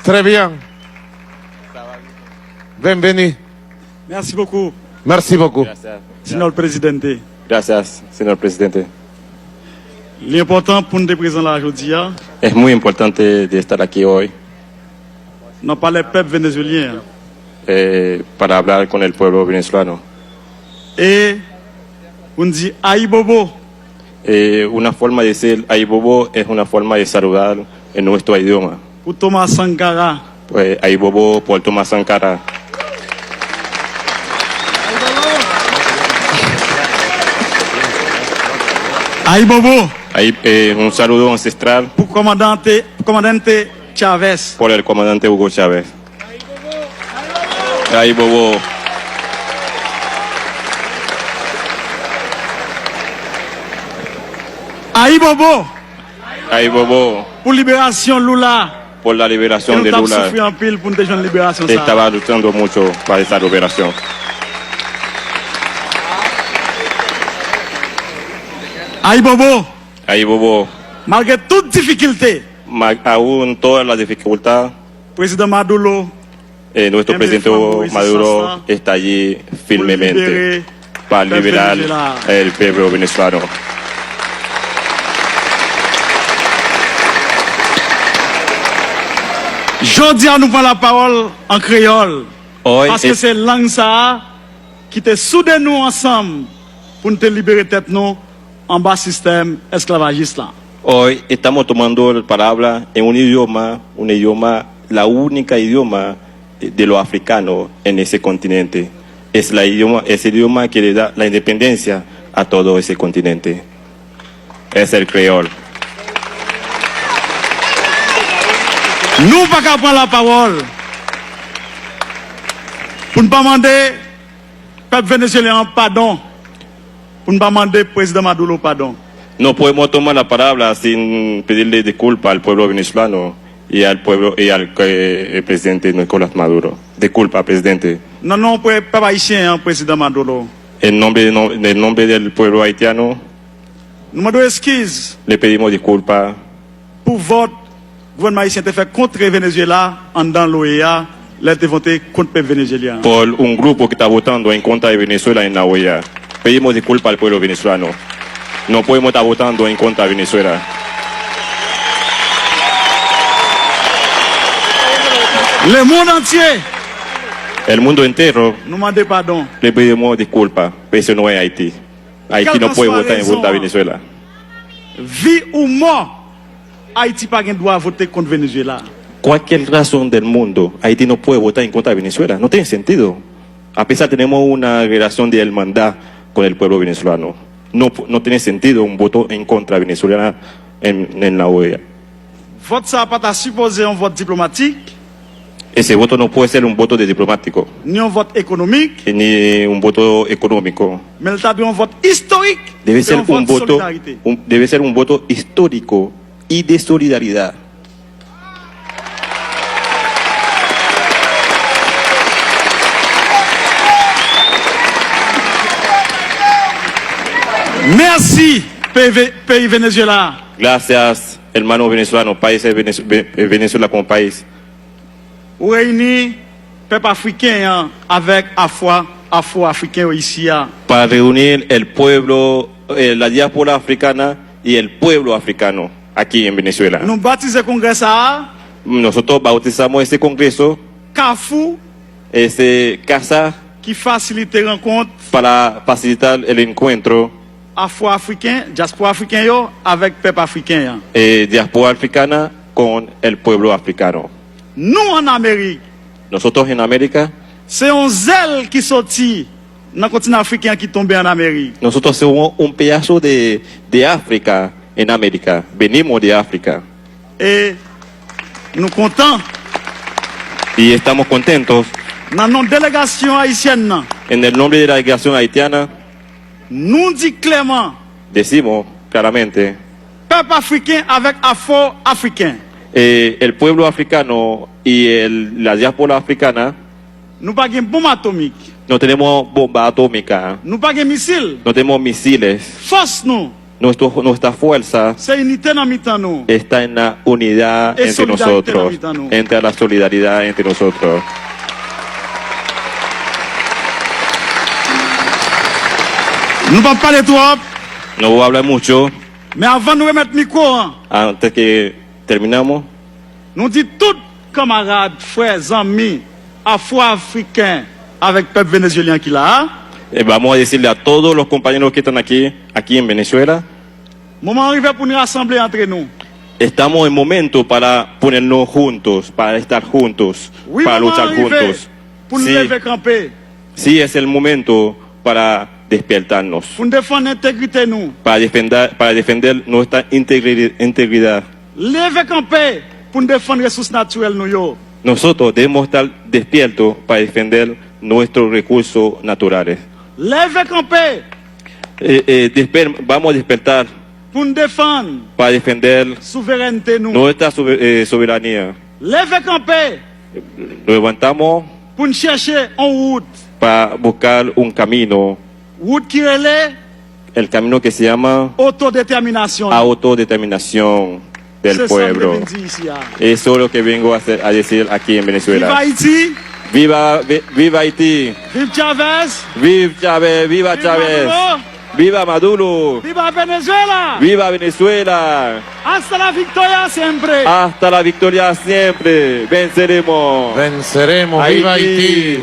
Très bien. Bienvenue. Merci beaucoup, Merci beaucoup. Gracias. señor presidente. Gracias, señor presidente. L'important pour nous présenter là aujourd'hui, Es muy importante de estar aquí hoy non pas les peuples vénézuéliens. para hablar con el pueblo venezolano. Et on dit Aïe Bobo. Una forma de decir ay bobo es una forma de saludar en nuestro idioma. Pour Thomas Sankara. Pues ay bobo por Tomás Sankara. Aïe Bobo. Un saludo ancestral Pour commandante Chavez. por el comandante Hugo Chávez. Ay bobo. Aïe Bobo. Ay bobo Pour libération Lula. por la Et liberación nous de avons Lula. souffert en pile pour nous déjouer la libération. Ça. Estaba luchando mucho para esa liberación. Aïe Bobo. Ay bobo. Malgré toute difficulté, Aún todas las dificultades, président Maduro nuestro En presidente defensa Maduro Moisés está allí pour firmemente libérer para el liberar Venezuela. el pueblo venezolano. Jodi à nous prend la parole en créole. Hoy, Parce que c'est langue ça qui te soude nous ensemble pour nous te libérer tête nous en bas système esclavagiste là. hoy estamos tomando la palabra en un idioma, la única idioma de los africanos en ese continente. Es el idioma que le da la independencia a todo ese continente. Es el creol. Nous pas qu'à prendre la parole pour ne pas demander peuple vénézuélien pardon, pour ne pas demander président Maduro pardon. No podemos tomar la palabra sin pedirle disculpas al pueblo venezolano y al pueblo y al el presidente Nicolás Maduro. Disculpa, presidente. Non, non, peuple haïtien, hein, président Maduro. En nombre del pueblo haitiano, Nous demandons excuses le pedimos disculpas pour votre gouvernement haïtien te fait contre Venezuela en dans l'OEA, là te voté contre le peuple vénézuélien. por un grupo que está votando en contra de Venezuela en la OEA. Pedimos disculpas al pueblo venezolano. No podemos estar votando en contra de Venezuela. Le monde entier El mundo entero nous demande pardon. le pedimos disculpas, pero eso no es Haití. Haití no puede votar en contra de Venezuela. Vie ou mort, Haïti pas droit voter contre Venezuela. Cualquier razón del mundo, Haití no puede votar en contra de Venezuela. No tiene sentido. A pesar tenemos una relación de hermandad con el pueblo venezolano. No tiene sentido un voto en contra de Venezuela en la OEA. Vote ça pas supposé un vote diplomatique, Ese voto no puede ser un voto de diplomático, ni un vote économique, ni un voto económico. mais il un vote historique. Debe et ser un un vote voto, solidarité. debe ser un voto histórico y de solidaridad. Merci, pays Venezuela. Gracias, hermanos venezolanos, países Venezuela como país. Ou réunis peuple africain hein, avec afro-africain ici. Hein. Para reunir el pueblo, la diáspora africana y el pueblo africano aquí en Venezuela. Nous baptisons le congrès ça, Nosotros bautizamos ese congreso, Carrefour, ese casa, qui facilite les rencontres para facilitar el encuentro afro-africain, diaspora africain yo, avec peuple africain. Hein. diáspora africana con el pueblo africano. Nous en Amérique, Nosotros en América, c'est un zèle qui sortit dans le continent africain qui tombait en Amérique. nosotros somos un pedazo de África en América. Venimos de África Et nous comptons y estamos contentos. dans notre délégation haïtienne, nan, En el nombre de la delegación haitiana, nous dit clairement, decimos claramente, peuple africain avec afro-africain. el pueblo africano y la diáspora africana Nous pas de bombe atomique, no tenemos bomba atómica, nous pas de missile. no tenemos misiles. Force nous, Nuestra fuerza c'est unité dans mi-temps nous. está en la unidad Es entre solidaridad nosotros, entre nosotros. entre la solidaridad entre nosotros. Nous ne pouvons pas parler trop, No voy a hablar mucho mais avant de nous remettre le micro, hein, antes que terminamos. nous disons tous camarades, frères, amis, afro-africains, avec le peuple vénézuélien qui est là. Vamos a decirle a todos los compañeros que están aquí en Venezuela, Moment arrivé pour nous rassembler entre nous. estamos en momento para ponernos juntos, para estar juntos, Oui, para moment luchar arrivé juntos. pour nous Sí, lever camper, sí es el momento para despertarnos, pour nous défendre l'intégrité nous. para defender nuestra integridad. Lever camper pour nous défendre les ressources naturelles nous yo. Nosotros debemos estar despiertos para defender nuestros recursos naturales. Lever camper Vamos a despertar pour nous défendre para defender la souveraineté nous. nuestra soberanía. Lever camper Nos levantamos pour nous chercher en route. para buscar un camino, Route qui relève el camino que se llama autodétermination. autodeterminación del C'est ça que pueblo. je viens dire ici, hein. Eso es lo que vengo a decir aquí en Viva Venezuela. Haïti, Viva Haití, vive Chavez, viva Chávez, viva Viva Chávez, Maduro. viva Maduro, viva Venezuela. viva Venezuela. Hasta la victoria siempre. Hasta la victoria siempre. Venceremos. Venceremos. ¡Viva Haití!